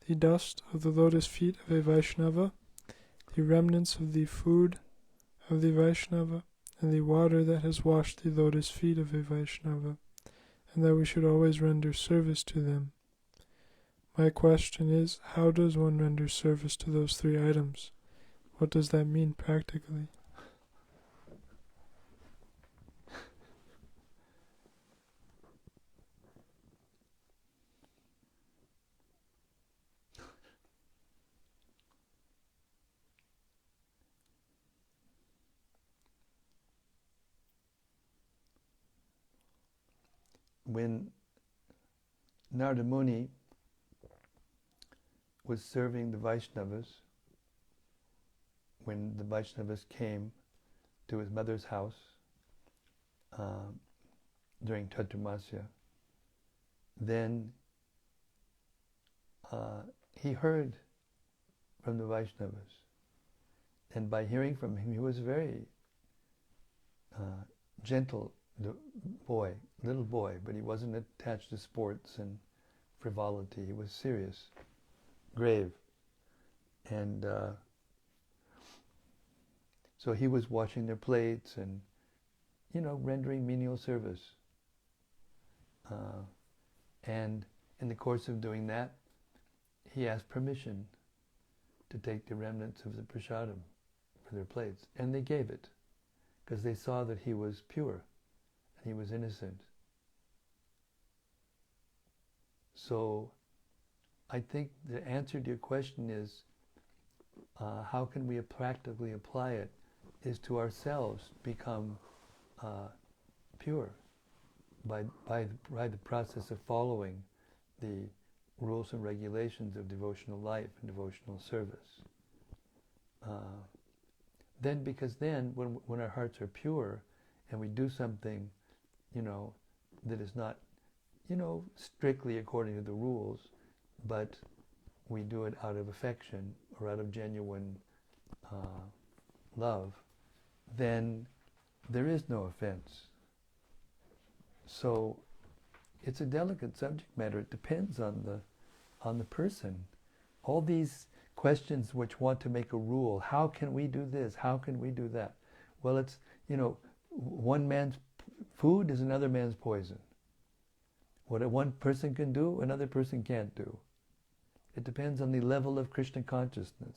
the dust of the lotus feet of a Vaishnava, the remnants of the food of the Vaishnava, and the water that has washed the lotus feet of a Vaishnava, and that we should always render service to them. My question is, how does one render service to those 3 items? What does that mean practically? When Narada Muni was serving the Vaishnavas, when the Vaishnavas came to his mother's house during Chaturmasya, then he heard from the Vaishnavas. And by hearing from him, he was very gentle little boy, but he wasn't attached to sports and frivolity. He was serious, grave. And so he was washing their plates and, rendering menial service. And in the course of doing that, he asked permission to take the remnants of the prasadam for their plates. And they gave it, because they saw that he was pure. He was innocent. So I think the answer to your question is, how can we practically apply it, is to ourselves become pure by the process of following the rules and regulations of devotional life and devotional service. Because when our hearts are pure and we do something that is not, strictly according to the rules, but we do it out of affection or out of genuine love, then there is no offense. So it's a delicate subject matter. It depends on the person. All these questions which want to make a rule, how can we do this? How can we do that? Well, it's, one man's food is another man's poison. What one person can do, another person can't do. It depends on the level of Krishna consciousness.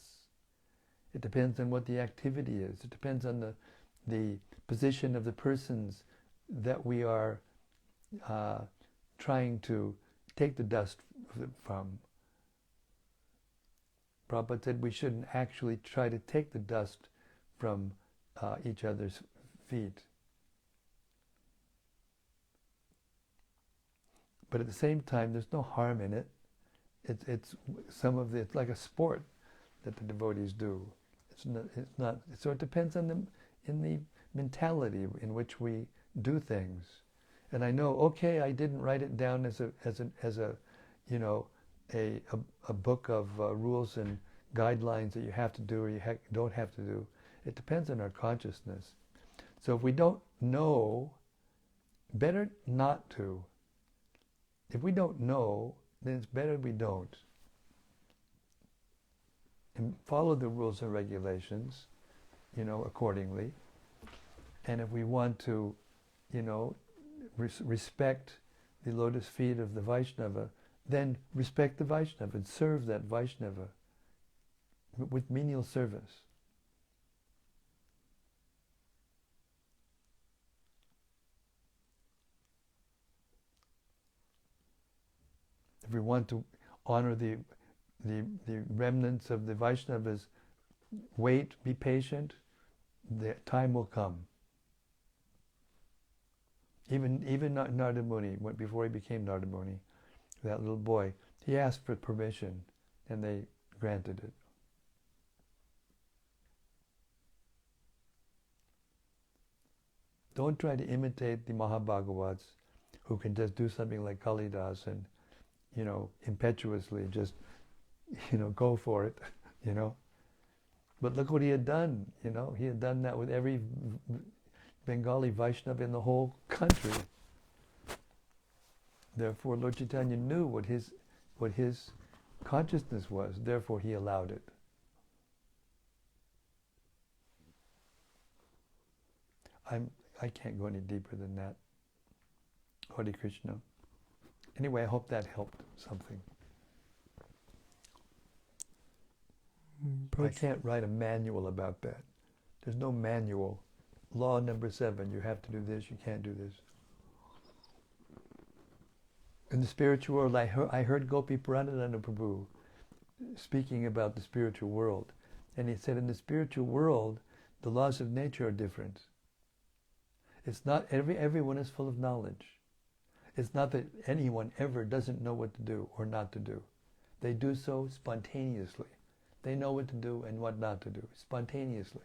It depends on what the activity is. It depends on the position of the persons that we are trying to take the dust from. Prabhupada said we shouldn't actually try to take the dust from each other's feet. But at the same time, there's no harm in it. It's like a sport that the devotees do. It's not. So it depends on the mentality in which we do things. And I know, okay, I didn't write it down as a book of rules and guidelines that you have to do or you don't have to do. It depends on our consciousness. So if we don't know, better not to. If we don't know, then it's better we don't. And follow the rules and regulations, accordingly. And if we want to, respect the lotus feet of the Vaishnava, then respect the Vaishnava and serve that Vaishnava with menial service. If we want to honor the remnants of the Vaishnavas, wait, be patient, the time will come. Even Narada Muni, before he became Narada Muni, that little boy, he asked for permission and they granted it. Don't try to imitate the Mahabhagavats who can just do something like Kalidas and impetuously just, go for it, But look what he had done, He had done that with every Bengali Vaishnava in the whole country. Therefore, Lord Chaitanya knew what his consciousness was. Therefore, he allowed it. I can't go any deeper than that. Hare Kṛṣṇa. Anyway, I hope that helped something. I can't write a manual about that. There's no manual. Law number 7, you have to do this, you can't do this. In the spiritual world, I heard Gopi Puranananda Prabhu speaking about the spiritual world. And he said, in the spiritual world, the laws of nature are different. It's not, everyone is full of knowledge. It's not that anyone ever doesn't know what to do or not to do. They do so spontaneously. They know what to do and what not to do, spontaneously.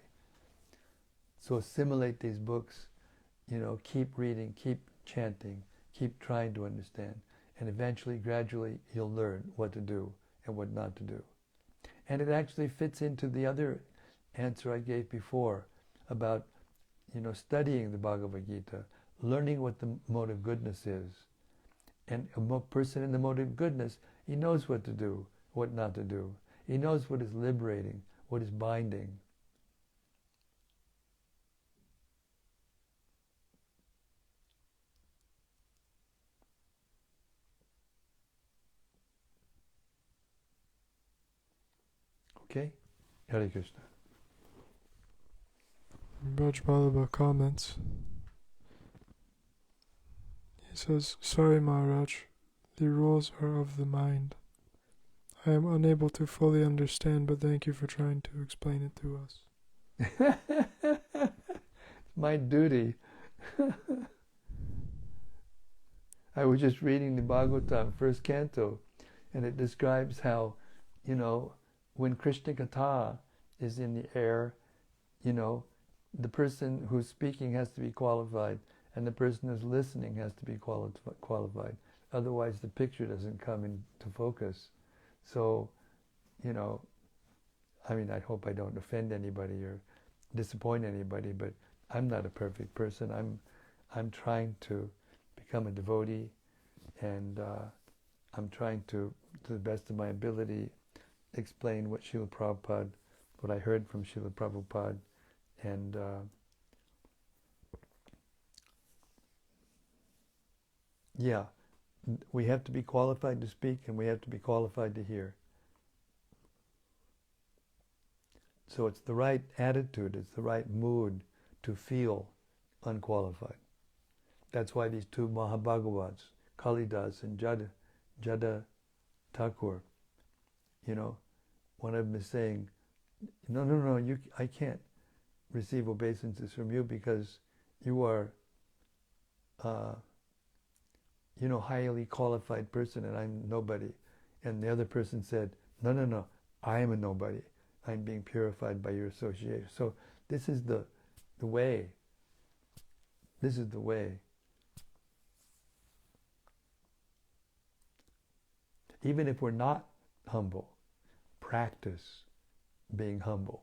So assimilate these books, keep reading, keep chanting, keep trying to understand. And eventually, gradually, you'll learn what to do and what not to do. And it actually fits into the other answer I gave before about, studying the Bhagavad Gita, learning what the mode of goodness is. And a person in the mode of goodness, he knows what to do, what not to do. He knows what is liberating, what is binding. Okay? Hare Krishna. Rajbalaba comments. He says, sorry Maharaj, the rules are of the mind. I am unable to fully understand, but thank you for trying to explain it to us. My duty. I was just reading the Bhagavatam, first canto, and it describes how, when Kṛṣṇa Katha is in the air, the person who's speaking has to be qualified, and the person who's listening has to be qualified. Otherwise, the picture doesn't come into focus. So, I hope I don't offend anybody or disappoint anybody, but I'm not a perfect person. I'm trying to become a devotee, and I'm trying to the best of my ability, explain what Srila Prabhupada, what I heard from Srila Prabhupada, and we have to be qualified to speak and we have to be qualified to hear. So it's the right attitude, it's the right mood to feel unqualified. That's why these two Mahabhagavats, Kalidas and Jada Thakur, one of them is saying, no, I can't receive obeisances from you because you are, highly qualified person and I'm nobody. And the other person said, no, I am a nobody. I'm being purified by your association. So this is the way. This is the way. Even if we're not humble, practice being humble.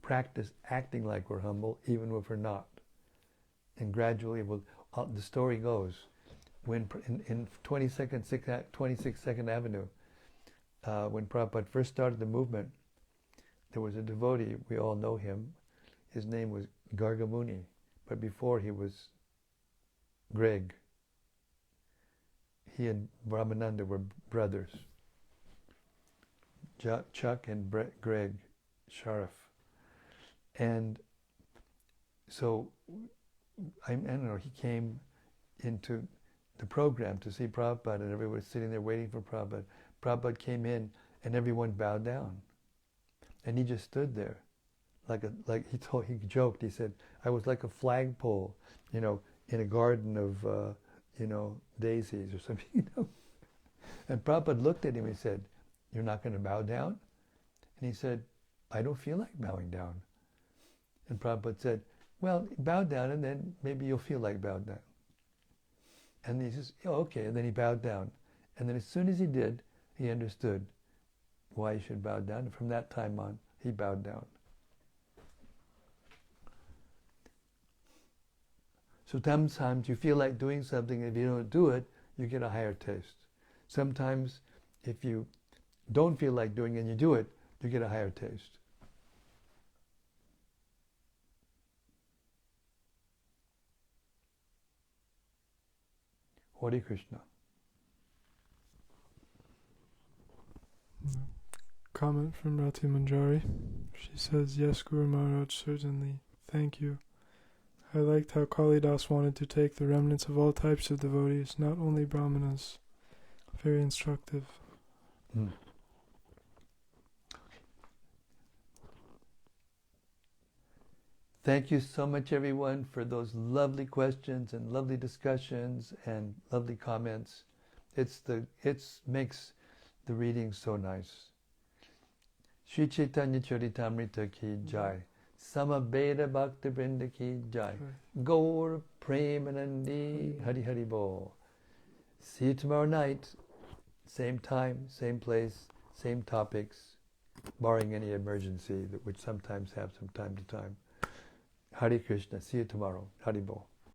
Practice acting like we're humble, even if we're not. And gradually, the story goes, when in 26th Second Avenue, when Prabhupada first started the movement, there was a devotee, we all know him. His name was Gargamuni, but before he was Greg. He and Brahmananda were brothers. Chuck and Greg Sharif. And so, I don't know, he came into the program to see Prabhupada and everyone was sitting there waiting for Prabhupada. Prabhupada came in and everyone bowed down. And he just stood there. He joked, he said, I was like a flagpole, in a garden of, daisies or something, And Prabhupada looked at him and said, you're not going to bow down? And he said, I don't feel like bowing down. And Prabhupada said, well, bow down and then maybe you'll feel like bowing down. And he says, oh, okay. And then he bowed down. And then as soon as he did, he understood why he should bow down. And from that time on, he bowed down. So sometimes you feel like doing something, and if you don't do it, you get a higher taste. Sometimes if you don't feel like doing it and you do it, you get a higher taste. Hare Kṛṣṇa. Comment from Rati Manjari. She says, yes, Guru Maharaj, certainly. Thank you. I liked how Kalidas wanted to take the remnants of all types of devotees, not only Brahmanas. Very instructive. Thank you so much, everyone, for those lovely questions and lovely discussions and lovely comments. It makes the reading so nice. Shri Caitanya-caritämrta ki jai. Samaveda Bhakta Vrinda ki jai. Gaur Premanandi Hari Hari Bol. See you tomorrow night. Same time, same place, same topics, barring any emergency, which sometimes have from time to time. Hare Kṛṣṇa. See you tomorrow. Hari Bol.